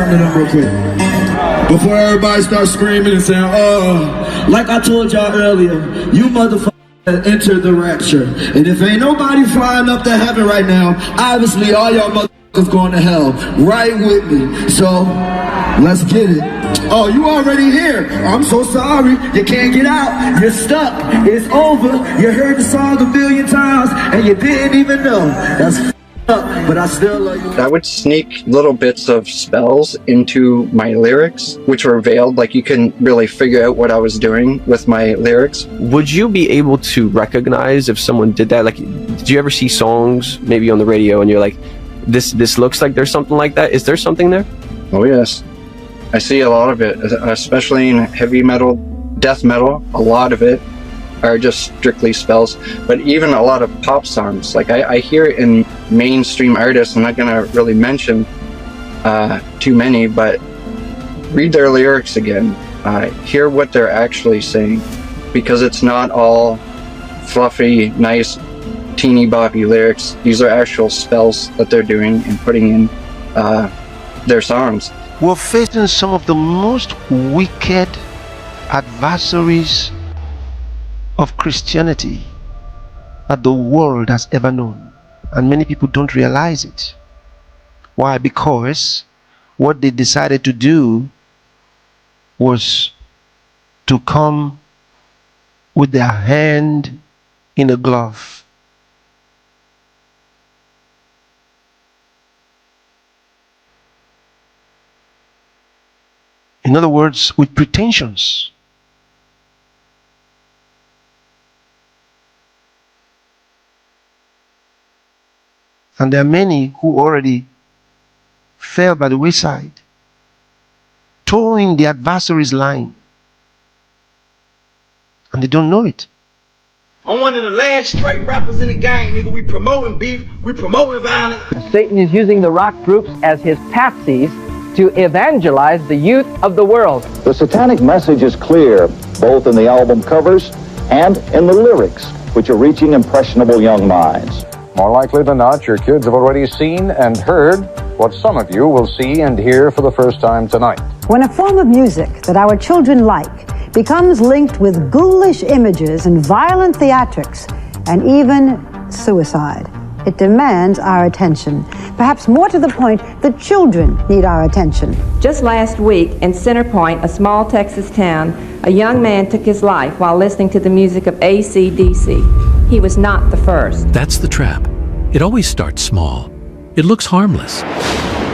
something to them real quick. Before everybody starts screaming and saying, oh, like I told y'all earlier, you motherfuckers entered the rapture. And if ain't nobody flying up to heaven right now, obviously all y'all motherfuckers going to hell. Right with me. So, let's get it. Oh, you already here. I'm so sorry. You can't get out. You're stuck. It's over. You heard the song a million times and you didn't even know. That's up, but I still love you. I would sneak little bits of spells into my lyrics, which were veiled, like you couldn't really figure out what I was doing with my lyrics. Would you be able to recognize if someone did that? Like, did you ever see songs maybe on the radio and you're like, this looks like there's something like that? Is there something there? Oh yes. I see a lot of it, especially in heavy metal, death metal. A lot of it are just strictly spells, but even a lot of pop songs. Like I hear it in mainstream artists. I'm not going to really mention too many, but read their lyrics again. Hear what they're actually saying, because it's not all fluffy, nice, teeny boppy lyrics. These are actual spells that they're doing and putting in their songs. We're facing some of the most wicked adversaries of Christianity that the world has ever known, and many people don't realize it. Why? Because what they decided to do was to come with their hand in a glove. In other words, with pretensions. And there are many who already fell by the wayside, towing the adversary's line, and they don't know it. I'm one of the last straight rappers in the gang, nigga. We promoting beef, we promoting violence. Satan is using the rock groups as his patsies to evangelize the youth of the world. The satanic message is clear, both in the album covers and in the lyrics, which are reaching impressionable young minds. More likely than not, your kids have already seen and heard what some of you will see and hear for the first time tonight. When a form of music that our children like becomes linked with ghoulish images and violent theatrics and even suicide, it demands our attention. Perhaps more to the point, the children need our attention. Just last week in Centerpoint, a small Texas town, a young man took his life while listening to the music of AC/DC. He was not the first. That's the trap. It always starts small. It looks harmless.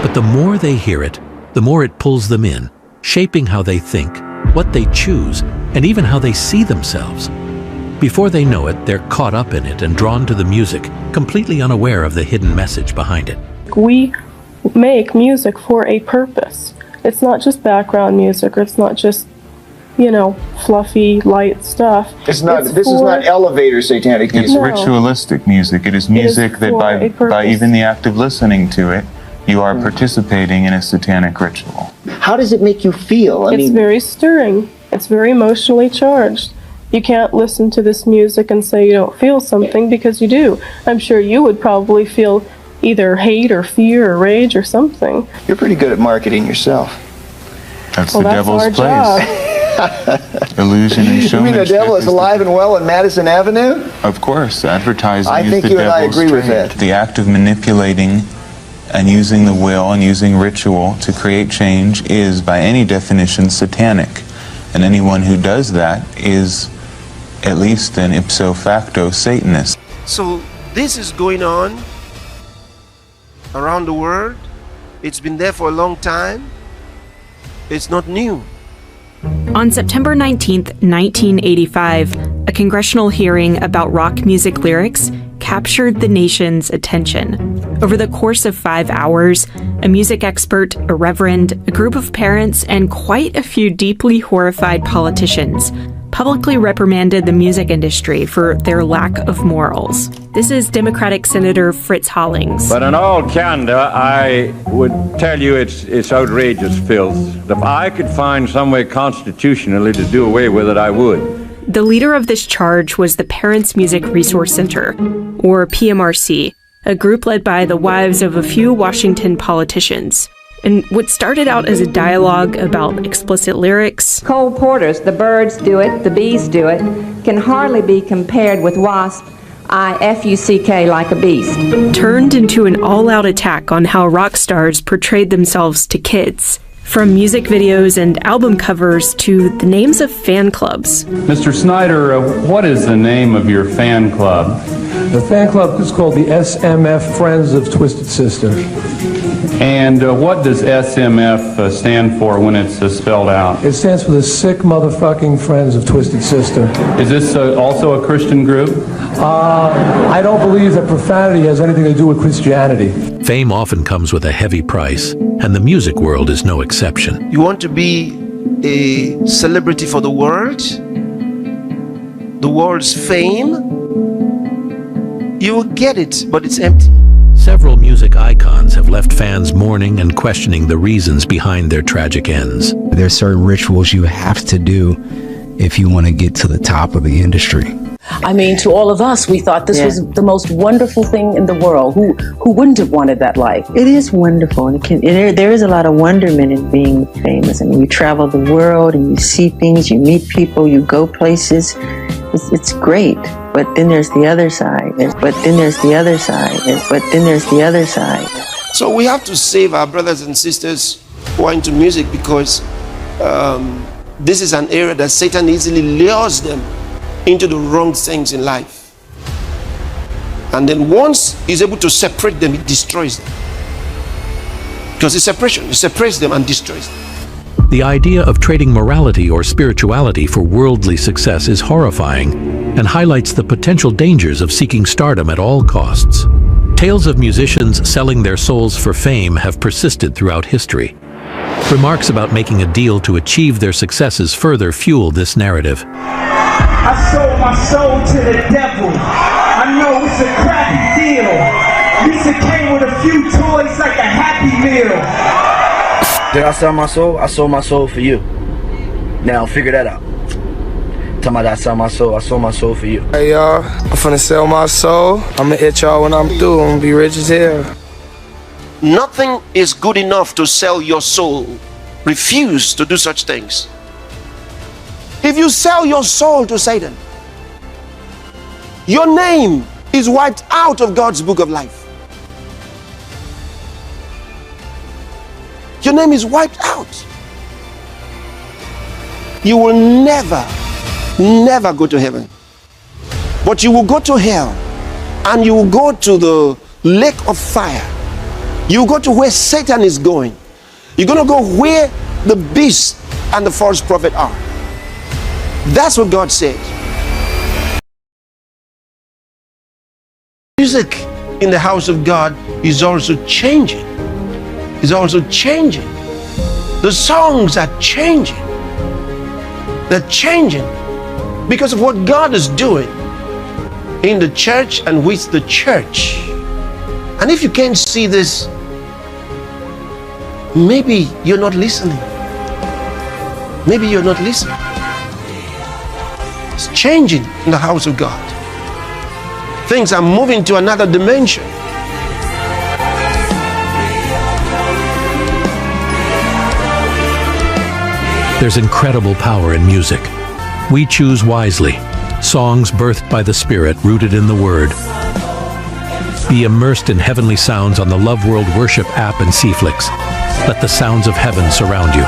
But the more they hear it, the more it pulls them in, shaping how they think, what they choose, and even how they see themselves. Before they know it, they're caught up in it and drawn to the music, completely unaware of the hidden message behind it. We make music for a purpose. It's not just background music, or it's not just, fluffy, light stuff. This is not elevator satanic music. It's ritualistic music. It is music that by even the act of listening to it, you are participating in a satanic ritual. How does it make you feel? It's very stirring. It's very emotionally charged. You can't listen to this music and say you don't feel something, because you do. I'm sure you would probably feel either hate or fear or rage or something. You're pretty good at marketing yourself. That's the devil's place. Illusion and showmanship. You mean the devil is alive and well in Madison Avenue? Of course, advertising I is think the you and I devil's agree with trade. that. The act of manipulating and using the will and using ritual to create change is, by any definition, satanic. And anyone who does that is, at least an ipso facto, Satanist. So this is going on around the world. It's been there for a long time. It's not new. On September 19th, 1985, a congressional hearing about rock music lyrics captured the nation's attention. Over the course of 5 hours, a music expert, a reverend, a group of parents, and quite a few deeply horrified politicians publicly reprimanded the music industry for their lack of morals. This is Democratic Senator Fritz Hollings. But in all candor, I would tell you it's outrageous filth. If I could find some way constitutionally to do away with it, I would. The leader of this charge was the Parents Music Resource Center, or PMRC, a group led by the wives of a few Washington politicians. And what started out as a dialogue about explicit lyrics, Cole Porter's The Birds Do It, The Bees Do It, can hardly be compared with Wasp, I-F-U-C-K like a beast, turned into an all-out attack on how rock stars portrayed themselves to kids. From music videos and album covers to the names of fan clubs. Mr. Snyder, what is the name of your fan club? The fan club is called the SMF Friends of Twisted Sister. And what does SMF stand for when it's spelled out? It stands for the Sick Motherfucking Friends of Twisted Sister. Is this also a Christian group? I don't believe that profanity has anything to do with Christianity. Fame often comes with a heavy price, and the music world is no exception. You want to be a celebrity for the world's fame? You will get it, but it's empty. Several music icons have left fans mourning and questioning the reasons behind their tragic ends. There's certain rituals you have to do if you want to get to the top of the industry. I mean, to all of us, we thought this was the most wonderful thing in the world. Who wouldn't have wanted that life? It is wonderful. And there is a lot of wonderment in being famous. I mean, you travel the world and you see things, you meet people, you go places. It's great. But then there's the other side. But then there's the other side. But then there's the other side. So we have to save our brothers and sisters who are into music, because this is an area that Satan easily lures them into the wrong things in life. And then once he's able to separate them, he destroys them. Because it's separation. He separates them and destroys them. The idea of trading morality or spirituality for worldly success is horrifying and highlights the potential dangers of seeking stardom at all costs. Tales of musicians selling their souls for fame have persisted throughout history. Remarks about making a deal to achieve their successes further fuel this narrative. I sold my soul to the devil. I know it's a crappy deal. Lisa came with a few toys like a Happy Meal. Did I sell my soul? I sold my soul for you. Now figure that out. Tell me that I sold my soul for you. Hey y'all, I'm finna sell my soul. I'ma hit y'all when I'm through. I'm gonna be rich as hell. Nothing is good enough to sell your soul. Refuse to do such things. If you sell your soul to Satan, your name is wiped out of God's book of life. Your name is wiped out. You will never go to heaven. But you will go to hell, and you will go to the lake of fire. You will go to where Satan is going. You're going to go where the beast and the false prophet are. That's what God said. Music in the house of God is also changing. Is also changing. The songs are changing. They're changing because of what God is doing in the church and with the church. And if you can't see this, maybe you're not listening. Maybe you're not listening. It's changing in the house of God. Things are moving to another dimension. There's incredible power in music. We choose wisely. Songs birthed by the Spirit, rooted in the Word. Be immersed in heavenly sounds on the Love World Worship app and C-Flix. Let the sounds of heaven surround you.